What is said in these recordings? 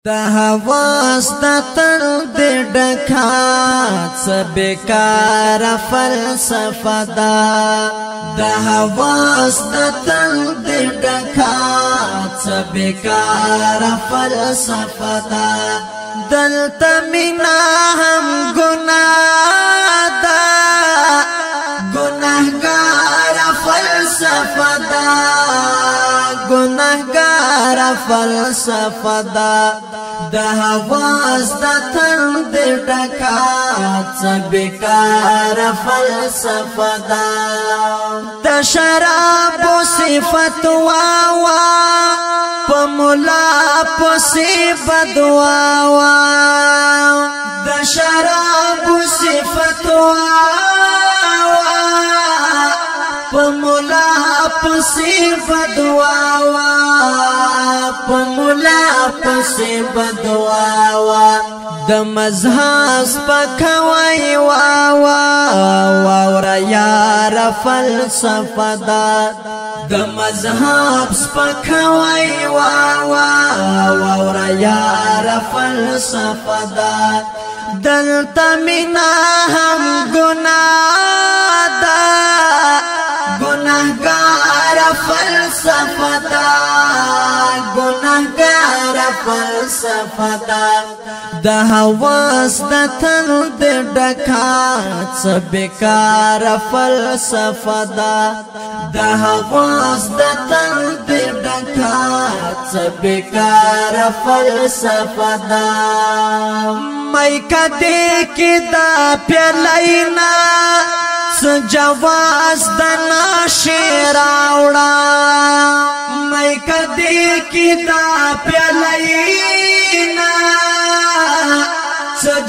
دا حواس دا تل دی ډکات څه بیکاره فلسفه ده دا حواس دا تل دی ډکات څه بیکاره فلسفه ده دلته مینا هم ګناه ده ګناهګاره فلسفه ده گناهگار فلسفه دا دا حواس دا تل دی ډکات څه بیکاره فلسفه دا د شرابو صفت واوا په ملا پسې بدواوا د شرابو صفت واوا په ملا پسې بدواوا په ملا پسې بدواوا د مذهب سپکوي واوا واورا یار فلسفه ده د مذهب سپکوي واوا واورا یار فلسفه ده دلته مینا هم ګناه ده گناهگار فلسفه دا گناهگار فلسفه دا د حواس د تل دی ډکات څه بیکاره فلسفه ده د حواس د تل دی ډکات څه بیکاره فلسفه ده مای کده کې دا پیالینا جواز د ناشر اوړه مې کدی کی دا پیالینا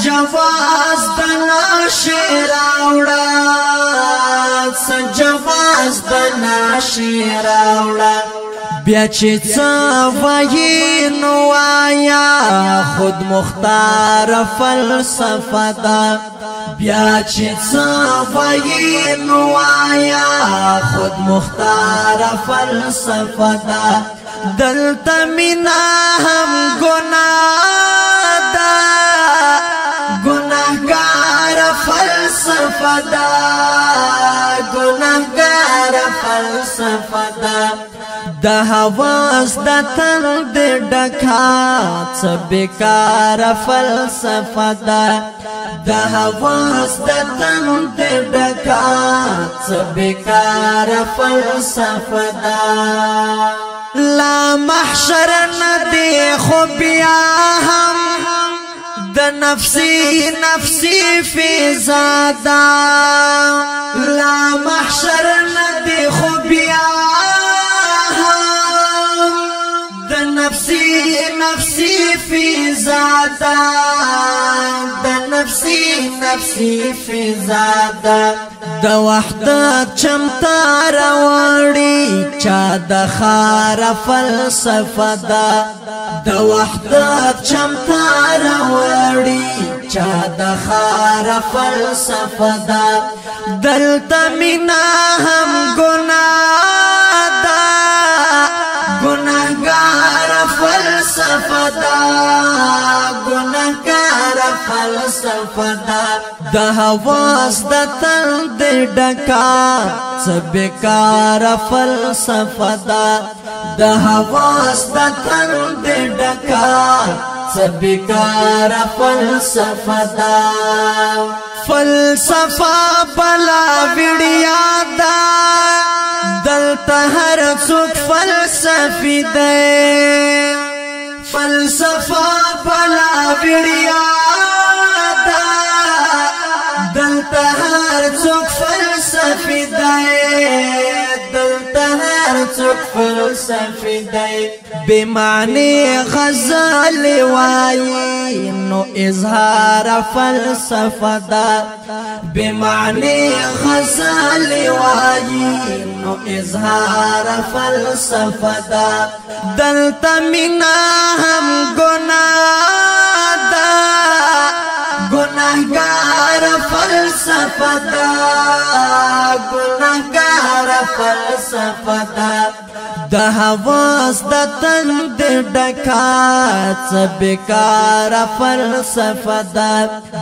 جواز د ناشر اوړه جواز د ناشر اوړه بیا چې څه وایي نو وایا خود مختار فلسفه ده بیا چې څه وایي نو وایا خود مختار فلسفه ده دلته مینا هم ګناه ده ګناهګار فلسفه ده ګناهګار فلسفه ده د حواس د تل دی ډکات څه بیکاره فلسفه ده د حواس د تل دی ډکات څه بیکاره فلسفه ده لا محشر ندی خو بیا هم د نفسی نفسی فی زادا لا محشر ندی خو بیا نفسی نفسی فی ذاتا د نفسی نفسی فی ذاتا د وحدت چمتا راوړي چا د خار فلسفه ده د وحدت چمتا راوړي چا د خار فلسفه ده دلته مینا هم ګناه ده گناهگار فلسفه دا گناهگار فلسفه دا د حواس د تل دی ډکات څه بیکاره فلسفه ده د حواس د تل دی ډکات څه بیکاره فلسفه ده فلسفه بلا وړیا ده دلته هر څوک فلسفي دی فلسفه بلا وړیا ده دلته هر څوک فلسفي دی دلته هر څوک فلسفي دی بے معنی غزل وایي نو اظهار فلسفه ده بے معنی غزل وایي نو اظهار فلسفه ده دلته مینا هم ګناه ده گناهگار فلسفه فلسفه دا ګناهګار فلسفه دا د حواس د تن د ډکات بیکار فلسفه دا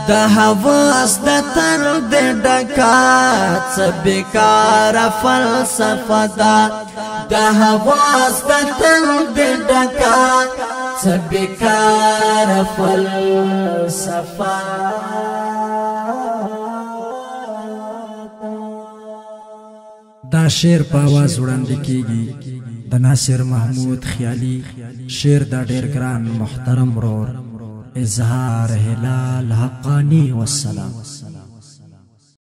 د حواس د تن د ډکات بیکار فلسفه دا د حواس د تن د ډکات بیکار فلسفه. دا شعر په आवाज وړاندې کیږي د ناصر محمود خیالي. شعر دا ډېر ګران محترم رور اظهار هلال حقانی والسلام.